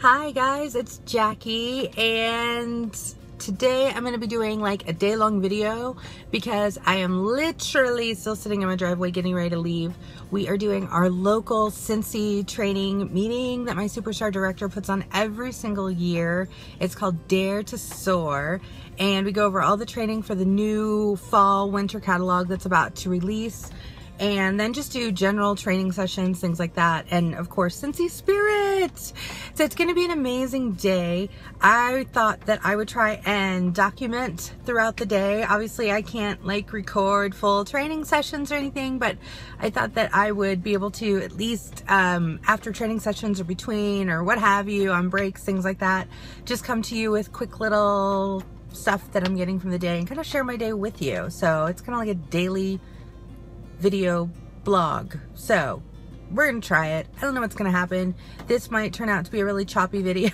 Hi guys, it's Jacqui, and today I'm going to be doing like a day-long video because I am literally still sitting in my driveway getting ready to leave. We are doing our local Scentsy training meeting that my superstar director puts on every single year. It's called Dare to Soar, and we go over all the training for the new fall winter catalog that's about to release, and then just do general training sessions, things like that, and of course Scentsy Spirit. So it's gonna be an amazing day. I thought that I would try and document throughout the day. Obviously I can't like record full training sessions or anything, but I thought that I would be able to at least after training sessions or between or what have you, on breaks, things like that, just come to you with quick little stuff that I'm getting from the day and kind of share my day with you. So it's kind of like a daily video blog. So we're gonna try it. I don't know what's gonna happen. This might turn out to be a really choppy video.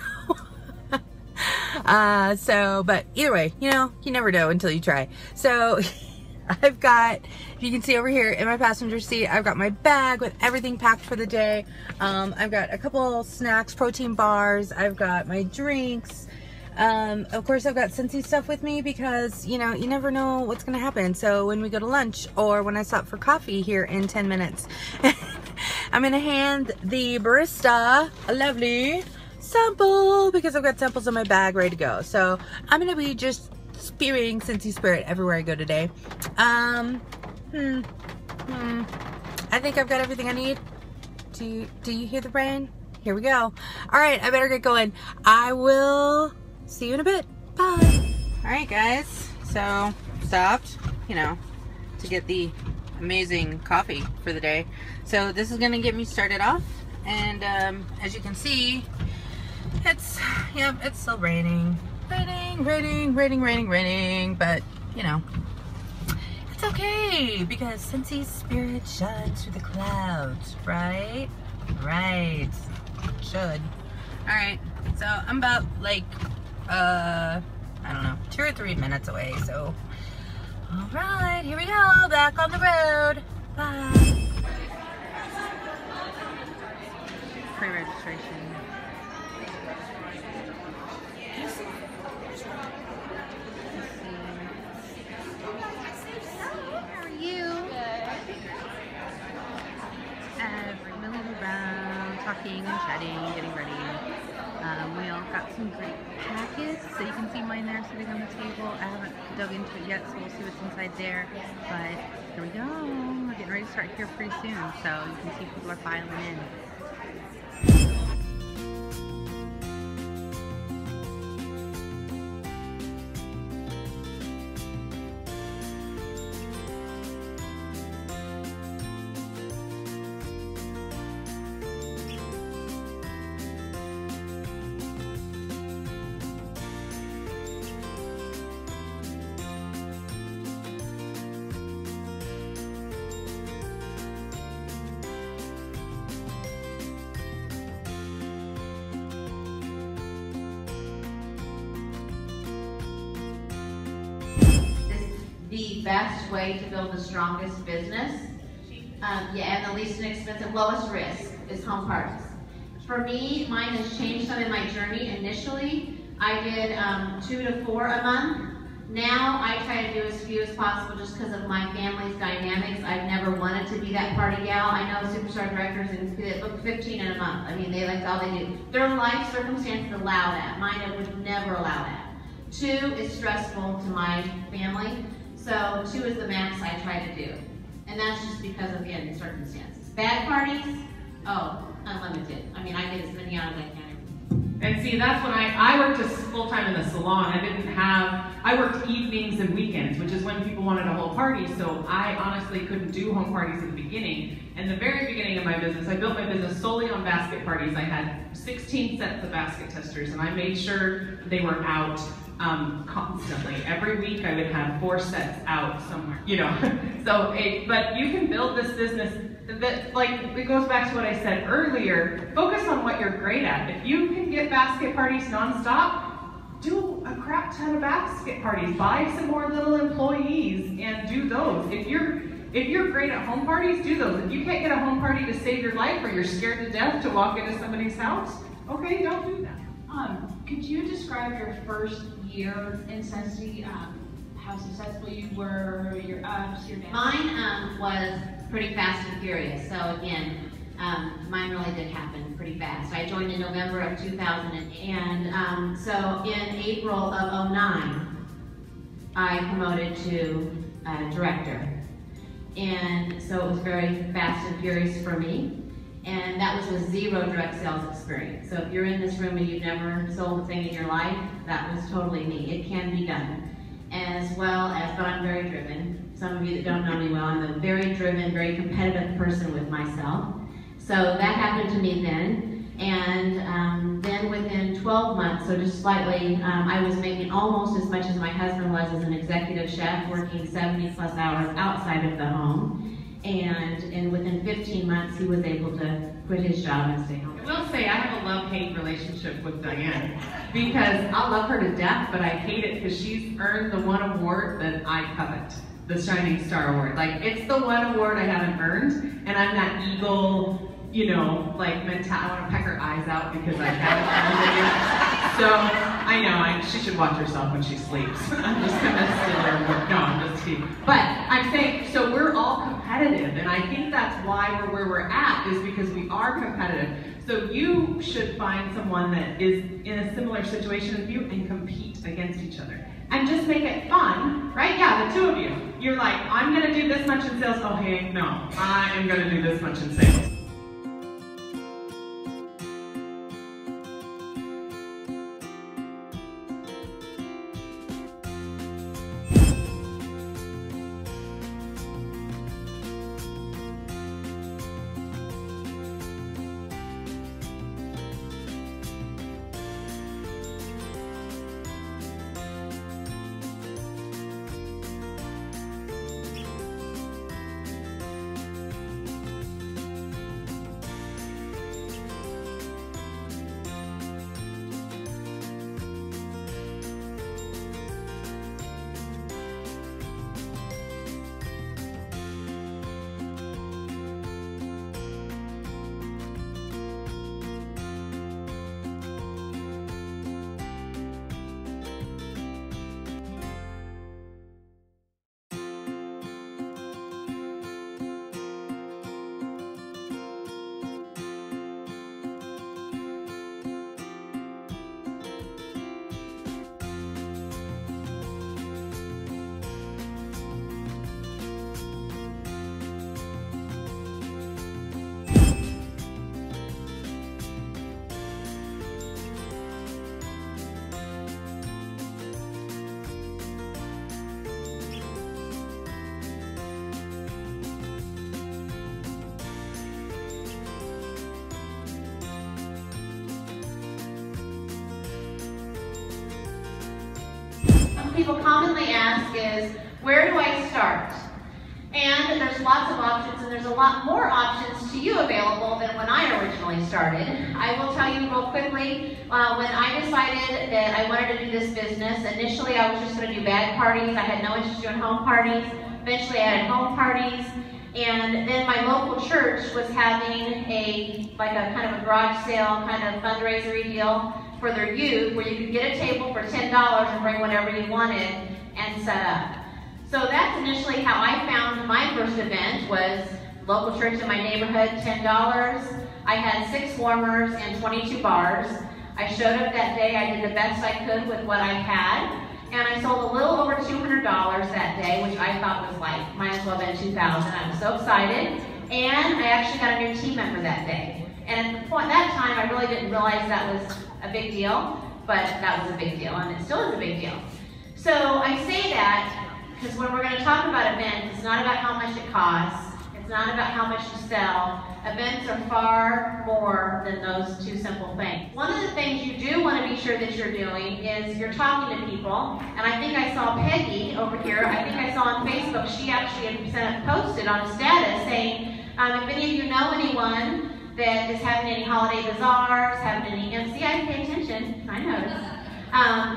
But either way, you know, you never know until you try. So I've got, if you can see over here in my passenger seat, I've got my bag with everything packed for the day. I've got a couple snacks, protein bars, I've got my drinks. Of course I've got Scentsy stuff with me because, you know, you never know what's going to happen. So when we go to lunch or when I stop for coffee here in 10 minutes, I'm going to hand the barista a lovely sample because I've got samples in my bag ready to go. So I'm going to be just spewing Scentsy Spirit everywhere I go today. I think I've got everything I need. Do you hear the rain? Here we go. All right, I better get going. I will see you in a bit. Bye. All right, guys. So stopped, you know, to get the amazing coffee for the day. So this is gonna get me started off, and as you can see, it's still raining, but you know, it's okay because Scentsy Spirit shines through the clouds, right? Right. Should. All right. So I'm about like I don't know, 2 or 3 minutes away, so all right, here we go, back on the road. Bye. Pre-registration. How are you? We're milling around, talking and chatting, getting ready. We all got some great packets, so you can see mine there sitting on the table. I haven't dug into it yet, so we'll see what's inside there. But here we go. We're getting ready to start here pretty soon, so you can see people are filing in. The best way to build the strongest business, and the least inexpensive, lowest risk is home parties. For me, mine has changed some in my journey. Initially, I did 2 to 4 a month. Now I try to do as few as possible just because of my family's dynamics. I've never wanted to be that party gal. I know superstar directors and they book 15 in a month. I mean, that's all they do. Their life circumstances allow that. Mine would never allow that. 2 is stressful to my family. So 2 is the max I try to do. And that's just because of, again, the circumstances. Bad parties, oh, unlimited. I mean, I get as many out as I can. And see, that's when I worked full-time in the salon. I worked evenings and weekends, which is when people wanted a whole party, so I honestly couldn't do home parties in the beginning. In the very beginning of my business, I built my business solely on basket parties. I had 16 sets of basket testers, and I made sure they were out constantly. Every week I would have 4 sets out somewhere, you know. So, but you can build this business that, like, it goes back to what I said earlier, focus on what you're great at. If you can get basket parties nonstop, do a crap ton of basket parties. Buy some more little employees and do those. If you're If you're great at home parties, do those. If you can't get a home party to save your life or you're scared to death to walk into somebody's house, okay, don't do that. Could you describe your first year in Scentsy, how successful you were, your ups, your downs? Mine was pretty fast and furious. So again, mine really did happen pretty fast. I joined in November of 2008, and so in April of 09, I promoted to director. And so it was very fast and furious for me. And that was with zero direct sales experience. So if you're in this room and you've never sold a thing in your life, that was totally me. It can be done. As well as, but I'm very driven. Some of you that don't know me well, I'm a very driven, very competitive person with myself. So that happened to me then. And then within 12 months, so just slightly, I was making almost as much as my husband was as an executive chef, working 70 plus hours outside of the home. And within 15 months, he was able to quit his job and stay home. I will say I have a love-hate relationship with Diane because I love her to death, but I hate it because she's earned the one award that I covet, the Shining Star Award. Like, it's the one award I haven't earned, and I'm that eagle, you know, like I want to peck her eyes out because I haven't earned it yet. So I know she should watch herself when she sleeps. I'm just gonna steal her award. No, I'm just kidding. But I'm saying, so we're all competitive, and I think that's why we're where we're at, is because we are competitive. So you should find someone that is in a similar situation as you and compete against each other. And just make it fun, right? Yeah, the two of you. You're like, I'm gonna do this much in sales. Oh, hey, no, I am gonna do this much in sales. People commonly ask is, where do I start? And there's lots of options, and there's a lot more options to you available than when I originally started. I will tell you real quickly, when I decided that I wanted to do this business, initially I was just going to do bag parties. I had no interest in doing home parties. Eventually I had home parties. And then my local church was having a kind of a garage sale, kind of fundraiser deal for their youth, where you could get a table for $10 and bring whatever you wanted and set up. So that's initially how I found my first event, was local church in my neighborhood, $10. I had 6 warmers and 22 bars. I showed up that day, I did the best I could with what I had, and I sold a little over $200 that day, which I thought was like, might as well have been $2,000. I was so excited, and I actually got a new team member that day. And at that time, I really didn't realize that was a big deal, but that was a big deal, and it still is a big deal. So I say that because when we're going to talk about events, it's not about how much it costs, it's not about how much you sell. Events are far more than those two simple things. One of the things you do want to be sure that you're doing is you're talking to people, and I think I saw Peggy over here, I think I saw on Facebook, she actually had posted on a status saying, if any of you know anyone that is having any holiday bazaars, having any MC, I pay attention, I notice.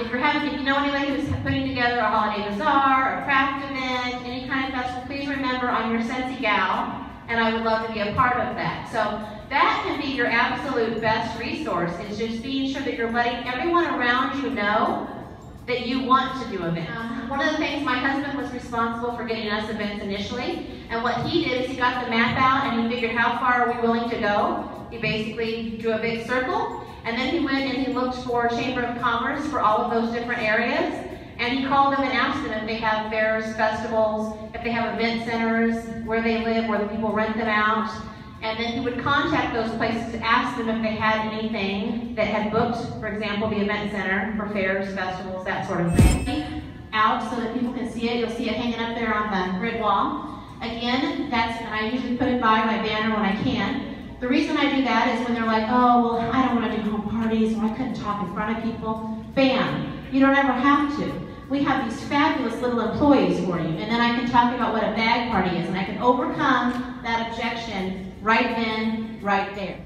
If you know anybody who's putting together a holiday bazaar, a craft event, any kind of festival, please remember I'm your Scentsy gal, and I would love to be a part of that. So that can be your absolute best resource, is just being sure that you're letting everyone around you know that you want to do events. One of the things, my husband was responsible for getting us events initially, and what he did is he got the map out and he figured how far are we willing to go. He basically drew a big circle, and then he went and he looked for Chamber of Commerce for all of those different areas, and he called them and asked them if they have fairs, festivals, if they have event centers, where they live, where the people rent them out. And then he would contact those places to ask them if they had anything that had booked, for example, the event center for fairs, festivals, that sort of thing, out so that people can see it. You'll see it hanging up there on the grid wall. Again, and I usually put it by my banner when I can. The reason I do that is when they're like, oh, well, I don't want to do home parties, or I couldn't talk in front of people. Bam, you don't ever have to. We have these fabulous little employees for you, and then I can talk about what a bag party is, and I can overcome that objection right then, right there.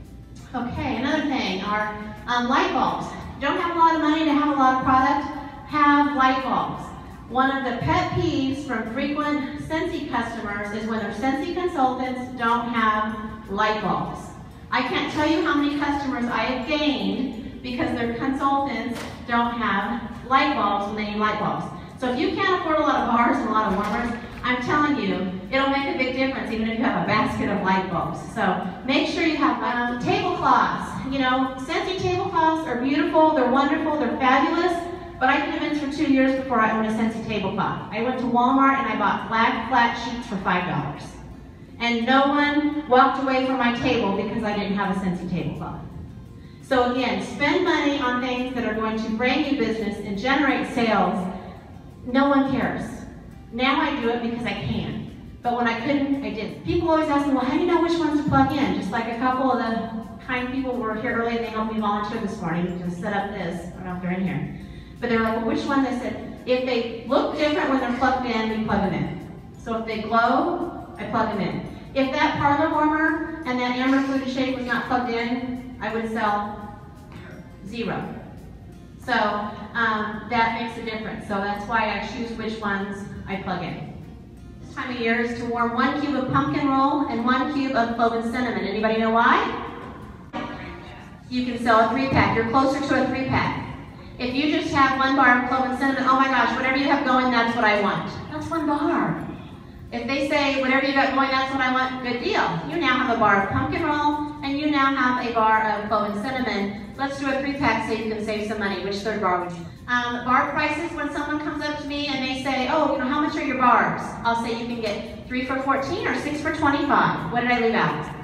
Okay, another thing, our light bulbs. You don't have a lot of money to have a lot of product, have light bulbs. One of the pet peeves from frequent Scentsy customers is when their Scentsy consultants don't have light bulbs. I can't tell you how many customers I have gained because their consultants don't have light bulbs when they need light bulbs. So if you can't afford a lot of bars and a lot of warmers, I'm telling you, it'll make a big difference even if you have a basket of light bulbs. So make sure you have tablecloths. You know, Scentsy tablecloths are beautiful, they're wonderful, they're fabulous, but I did events for 2 years before I owned a Scentsy tablecloth. I went to Walmart and I bought black flat sheets for $5. And no one walked away from my table because I didn't have a Scentsy tablecloth. So again, spend money on things that are going to bring you business and generate sales. No one cares. Now I do it because I can. But when I couldn't, I didn't. People always ask me, well, how do you know which ones to plug in? Just like a couple of the kind people were here early and they helped me volunteer this morning to set up this. I don't know if they're in here. But they were like, well, which one? They said, if they look different when they're plugged in, we plug them in. So if they glow, I plug them in. If that parlor warmer and that amber fluted shade was not plugged in, I would sell 0. So that makes a difference. So that's why I choose which ones I plug in. This time of year is to warm 1 cube of pumpkin roll and 1 cube of clove and cinnamon. Anybody know why? You can sell a 3-pack. You're closer to a 3-pack. If you just have 1 bar of clove and cinnamon, oh my gosh, whatever you have going, that's what I want. That's 1 bar. If they say, whatever you got going, that's what I want, good deal. You now have a bar of pumpkin roll, and you now have a bar of clove and cinnamon. Let's do a 3-pack so you can save some money. Which third bar would you? Bar prices, when someone comes up to me and they say, oh, you know, how much are your bars? I'll say you can get 3 for $14 or 6 for $25. What did I leave out?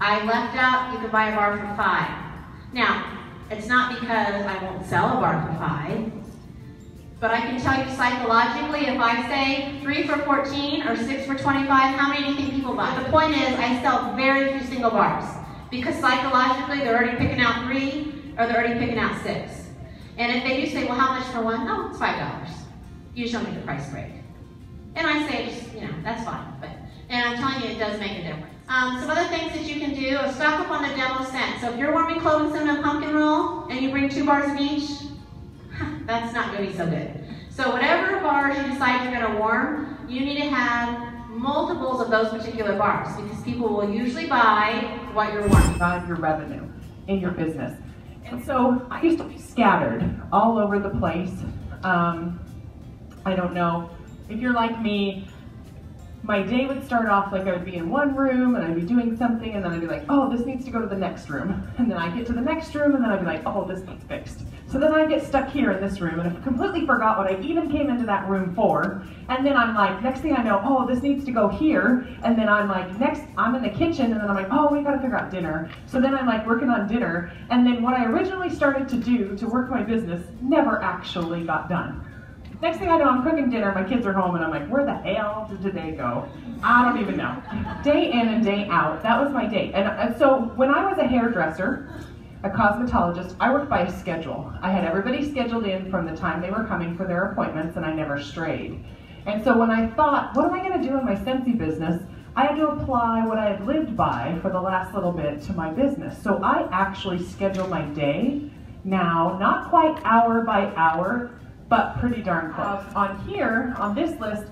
I left out, you can buy a bar for $5. Now, it's not because I won't sell a bar for $5. But I can tell you psychologically, if I say 3 for $14 or 6 for $25, how many do you think people buy? The point is, I sell very few single bars because psychologically, they're already picking out 3 or they're already picking out 6. And if they do say, well, how much for one? Oh, it's $5. You just don't get the price break. And I say, just, you know, that's fine. And I'm telling you, it does make a difference. Some other things that you can do is stock up on the demo scent. So if you're warming clove and cinnamon pumpkin roll and you bring 2 bars of each, that's not going to be so good. So whatever bars you decide you're going to warm, you need to have multiples of those particular bars because people will usually buy what you're warming. Drive your revenue in your business. And so I used to be scattered all over the place. I don't know, if you're like me, my day would start off like I would be in one room and I'd be doing something and then I'd be like, oh, this needs to go to the next room. And then I'd get to the next room and then I'd be like, oh, this needs fixed. So then I get stuck here in this room and I completely forgot what I even came into that room for. And then I'm like, next thing I know, oh, this needs to go here. And then I'm like, next, I'm in the kitchen and then I'm like, oh, we gotta figure out dinner. So then I'm like working on dinner. And then what I originally started to do to work my business never actually got done. Next thing I know, I'm cooking dinner, my kids are home, and I'm like, where the hell did today go? I don't even know. Day in and day out, that was my day. And so when I was a hairdresser, a cosmetologist, I worked by a schedule. I had everybody scheduled in from the time they were coming for their appointments, and I never strayed. And so when I thought, what am I going to do in my Scentsy business, I had to apply what I had lived by for the last little bit to my business. So I actually schedule my day now, not quite hour by hour, but pretty darn close. On here, on this list,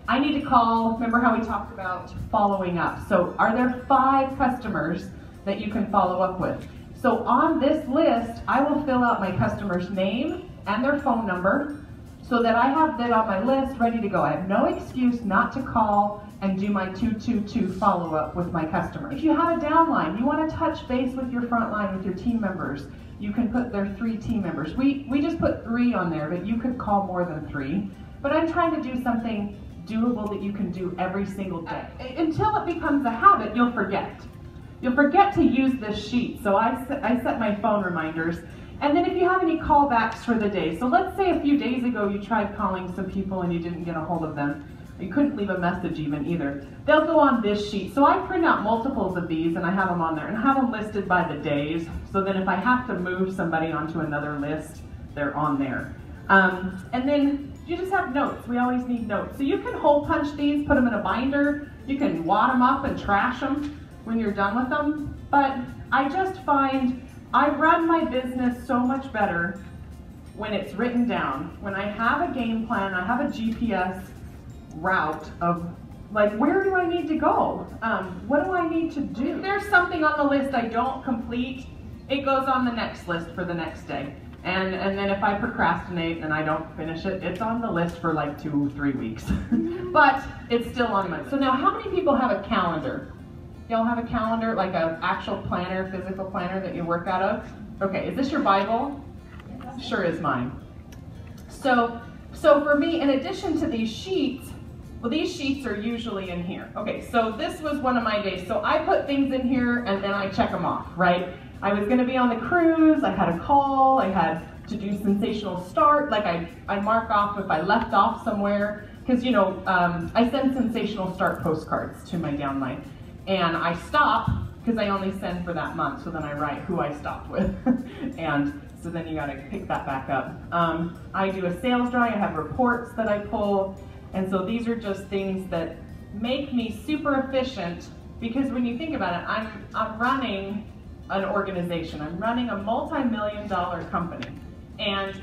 I need to call, remember how we talked about following up. So are there 5 customers that you can follow up with? So on this list, I will fill out my customer's name and their phone number so that I have that on my list ready to go. I have no excuse not to call and do my 222 follow-up with my customer. If you have a downline, you want to touch base with your frontline, with your team members, you can put their 3 team members. We just put 3 on there, but you could call more than 3. But I'm trying to do something doable that you can do every single day. Until it becomes a habit, you'll forget. You'll forget to use this sheet. So I set my phone reminders. And then if you have any callbacks for the day, so let's say a few days ago you tried calling some people and you didn't get a hold of them. You couldn't leave a message even either. They'll go on this sheet. So I print out multiples of these and I have them on there and have them listed by the days so that if I have to move somebody onto another list, they're on there. And then you just have notes. We always need notes. So you can hole punch these, put them in a binder. You can wad them up and trash them when you're done with them. But I just find I run my business so much better when it's written down. When I have a game plan, I have a GPS route of like, where do I need to go? What do I need to do? If there's something on the list I don't complete, it goes on the next list for the next day. And then if I procrastinate and I don't finish it, it's on the list for like 2 or 3 weeks. But it's still on my list. So now how many people have a calendar? Y'all have a calendar, like an actual planner, physical planner that you work out of? Okay, is this your Bible? Sure is mine. So for me, in addition to these sheets, well, these sheets are usually in here. Okay, so this was one of my days. So I put things in here and then I check them off, right? I was gonna be on the cruise, I had a call, I had to do sensational start, like I mark off if I left off somewhere, because you know, I send sensational start postcards to my downline. And I stop, because I only send for that month, so then I write who I stopped with. And so then you gotta pick that back up. I do a sales drive, I have reports that I pull, and so these are just things that make me super efficient, because when you think about it, I'm running an organization. I'm running a multi-million-dollar company. And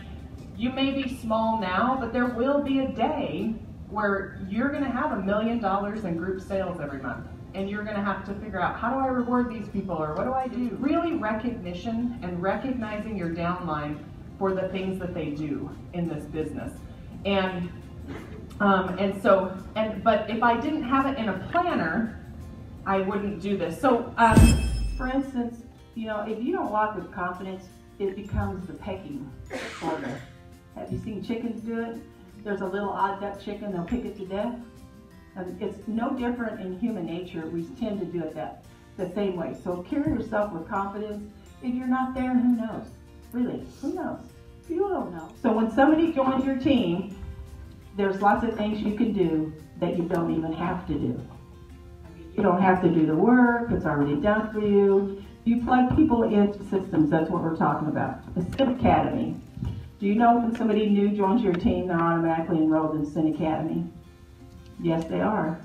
you may be small now, but there will be a day where you're gonna have $1 million in group sales every month. And you're gonna have to figure out, how do I reward these people, or what do I do? Really recognition and recognizing your downline for the things that they do in this business. But if I didn't have it in a planner, I wouldn't do this. So, for instance, you know, if you don't walk with confidence, it becomes the pecking order. Have you seen chickens do it? There's a little odd duck chicken, they'll pick it to death. And it's no different in human nature. We tend to do it the same way. So carry yourself with confidence. If you're not there, who knows? Really, who knows? You don't know. So when somebody joins your team, there's lots of things you can do that you don't even have to do. You don't have to do the work, it's already done for you. You plug people into systems, that's what we're talking about. The Scent Academy. Do you know when somebody new joins your team, they're automatically enrolled in Scent Academy? Yes, they are.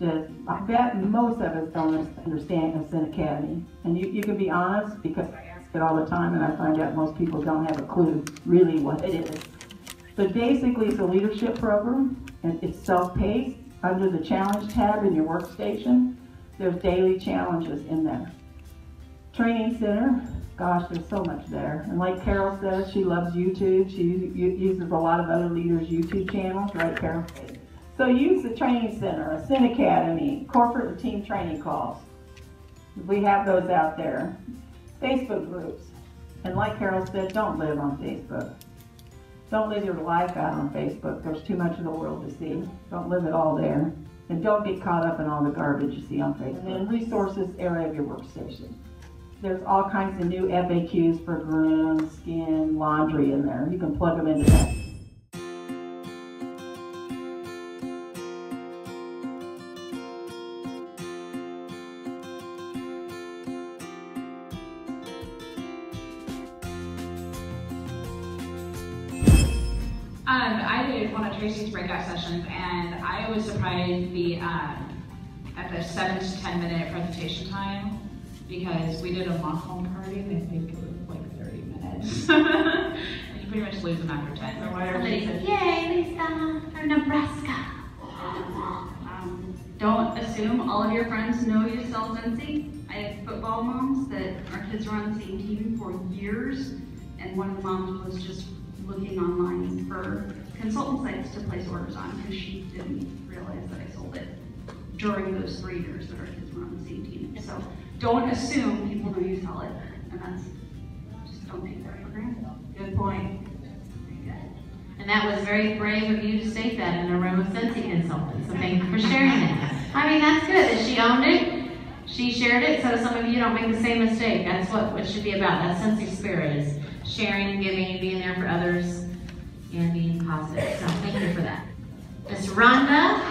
I bet most of us don't understand a Scent Academy. And you can be honest, because I ask it all the time and I find out most people don't have a clue really what it is. But basically it's a leadership program, and it's self-paced. Under the challenge tab in your workstation, there's daily challenges in there. Training center, gosh, there's so much there. And like Carol says, she loves YouTube. She uses a lot of other leaders' YouTube channels, right, Carol? So use the training center, a Scent Academy, corporate and team training calls. We have those out there. Facebook groups. And like Carol said, don't live on Facebook. Don't live your life out on Facebook. There's too much of the world to see. Don't live it all there. And don't get caught up in all the garbage you see on Facebook. And then resources area of your workstation. There's all kinds of new FAQs for groom, skin, laundry in there. You can plug them into that. I did one of Tracy's breakout sessions, and I was surprised at the 7 to 10 minute presentation time, because we did a mock home party, and I think it was like 30 minutes. And you pretty much lose them after 10. So Somebody said, "Yay, Lisa, from Nebraska." Don't assume all of your friends know you sell Scentsy. I have football moms that our kids are on the same team for years, and one of the moms was just looking online for consultant sites to place orders on because she didn't realize that I sold it during those 3 years that our kids were on the same team. So don't assume people know you sell it, and that's just don't take that for granted. Good point. And that was very brave of you to state that in a room of Scentsy consultants. So thank you for sharing that. I mean, that's good that she owned it. She shared it, so some of you don't make the same mistake. That's what it should be about. That's Scentsy spirit, is sharing, giving, being there for others, and being positive. So thank you for that. Miss Rhonda.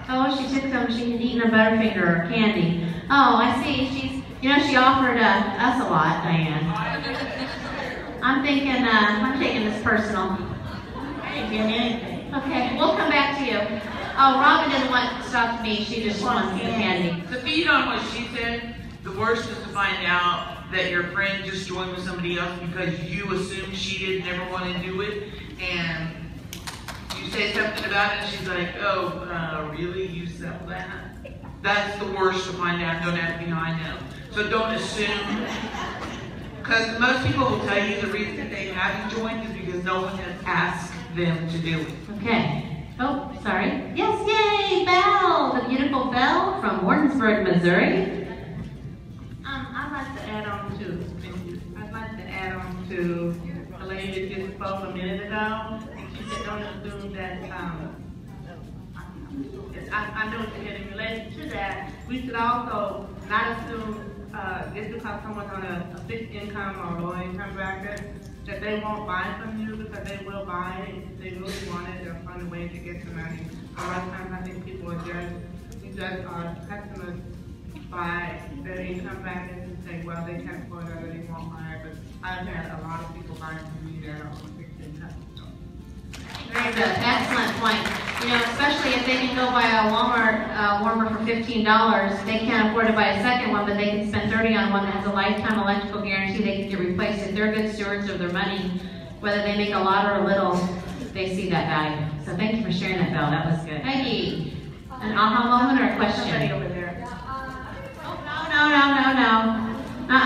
Oh, she took some. She had eaten a Butterfinger or candy. Oh, I see. She offered us a lot, Diane. I'm taking this personal. I didn't get anything. Okay, we'll come back to you. Oh, Robin didn't want stuff to me. She just wants the candy. To feed on what she said, the worst is to find out that your friend just joined with somebody else because you assumed she didn't ever want to do it, and you say something about it, and she's like, oh, really? You sell that? That's the worst to find out. Don't ask me how I know. So don't assume. Because most people will tell you the reason that they haven't joined is because no one has asked them to do it. Okay. Oh, sorry. Yes, yay, Belle, the beautiful Belle from Wartensburg, Missouri. I'd like to add on to a lady that just spoke a minute ago. She said, don't assume that, I know she said in relation to that, we should also not assume just because someone's on a fixed income or low income bracket, that they won't buy from you, because they will buy it if they really want it. They'll find a way to get the money. A lot of times I think people are judge our customers by their income brackets and say, well, they can't afford it or they won't buy it. But I've had a lot of people buy from me that are on fixed income. Very good. Excellent point. Especially if they can go buy a Walmart warmer for $15, they can't afford to buy a second one, but they can spend $30 on one that has a lifetime electrical guarantee. They can get replaced. If they're good stewards of their money, whether they make a lot or a little, they see that value. So thank you for sharing that, Belle. That was good. Heidi, an aha moment or a question? Somebody over there. No.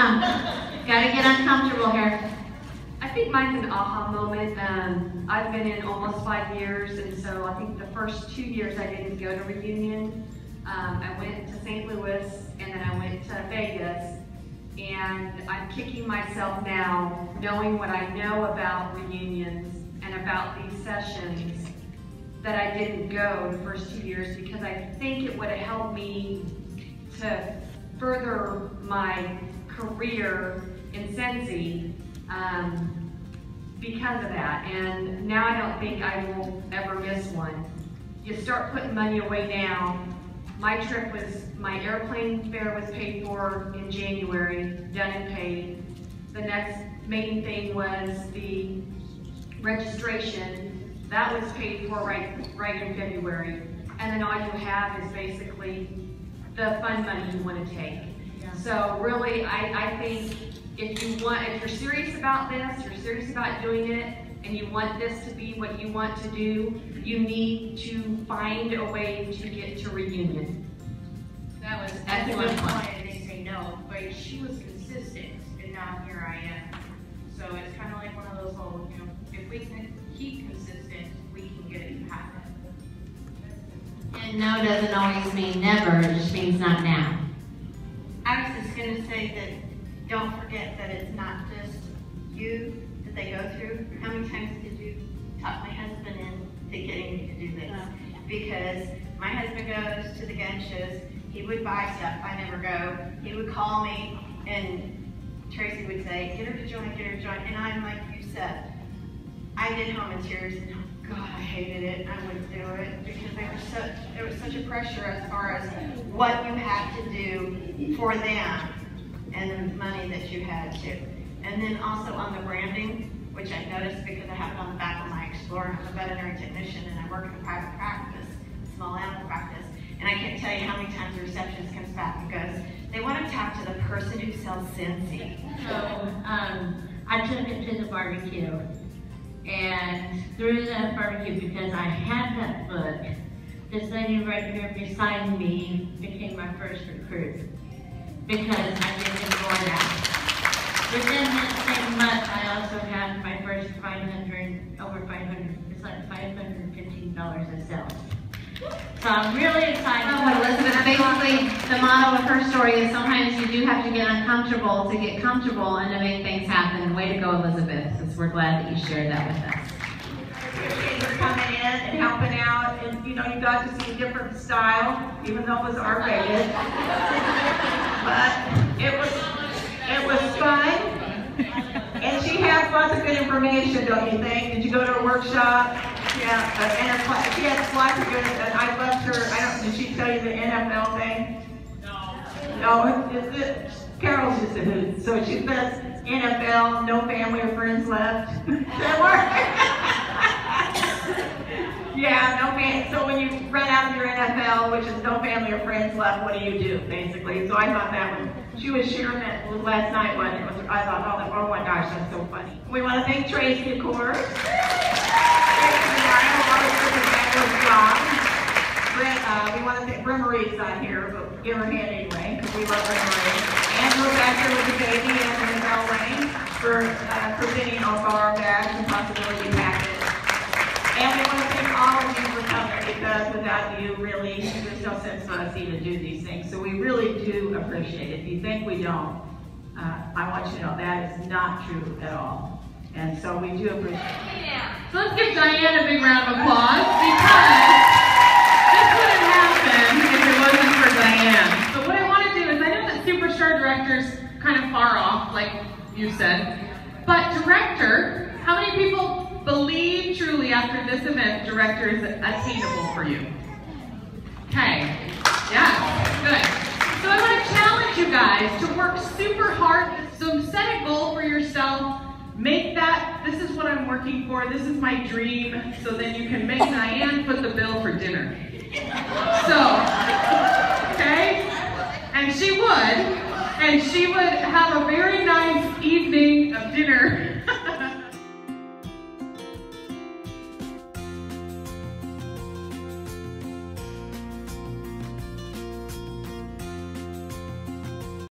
Gotta get uncomfortable here. I think mine's an aha moment. I've been in almost 5 years, and so I think the first 2 years I didn't go to reunion. I went to St. Louis, and then I went to Vegas, and I'm kicking myself now, knowing what I know about reunions and about these sessions, that I didn't go the first 2 years, because I think it would have helped me to further my career in Scentsy. Because of that, and now I don't think I will ever miss one. You start putting money away now. My airplane fare was paid for in January, done and paid. The next main thing was the registration. That was paid for right in February. And then all you have is basically the fund money you want to take. Yeah. So really, I think if you're serious about this, you're serious about doing it, and you want this to be what you want to do, you need to find a way to get to reunion. That was excellent point, and they say no, but she was consistent, and now here I am. So it's kind of like one of those old, if we can keep consistent, we can get it to happen. And no doesn't always mean never, it just means not now. I was just going to say that don't forget that it's not just you that they go through. How many times did you talk my husband into getting me to do this? Because my husband goes to the gun shows, he would buy stuff, I never go. He would call me and Tracy would say, get her to join, and I'm like you said, I get home in tears and God, I hated it, I wouldn't do it, because there was such a pressure as far as what you had to do for them and the money that you had to. And then also on the branding, which I noticed because I have it on the back of my Explorer. I'm a veterinary technician and I work in a private practice, small animal practice, and I can't tell you how many times the receptionist comes back and goes, they want to talk to the person who sells Scentsy. So I took it to the barbecue, and through that barbecue, because I had that book, this lady right here beside me became my first recruit because I didn't ignore that. Within that same month, I also had my first over 500, it's like $515 of sales. So I'm really excited. Well, Elizabeth, basically, the motto of her story is sometimes you do have to get uncomfortable to get comfortable and to make things happen. Way to go, Elizabeth. We're glad that you shared that with us. Appreciate you coming in and helping out, and you know, you got to see a different style, even though it was R-rated. But it was fun. And she has lots of good information, don't you think? Did you go to a workshop? Yeah, and she has lots of good, and I loved her. Did she tell you the NFL thing? No, Carol's just a hoot. So she says NFL, no family or friends left. That works. Yeah, no family. So when you run out of your NFL, which is no family or friends left, what do you do, basically? So I thought that one. She was sharing that last night when it was. I thought, oh my gosh, that's so funny. We want to thank Tracy, of course. We want to thank Brimmarie's not here, but give her a hand anyway, because we love Brimmarie. Angela back here with the baby, and Nicole Lane for presenting our bar bags and possibility packets. And we want to thank all of you for coming, because without you, really, there's no sense for us even to do these things. So we really do appreciate it. If you think we don't, I want you to know that is not true at all. And so we do appreciate it. So let's give Diane a big round of applause, because this wouldn't happen if it wasn't for Diane. So what I want to do is, I know that Superstar Director's kind of far off, like you said, but Director, how many people believe truly after this event Director is attainable for you? Okay, yeah, good. So I want to challenge you guys to work super hard. So set a goal for yourself. Make that, this is what I'm working for, this is my dream, so then you can make Diane put the bill for dinner. So, okay? And she would have a very nice evening of dinner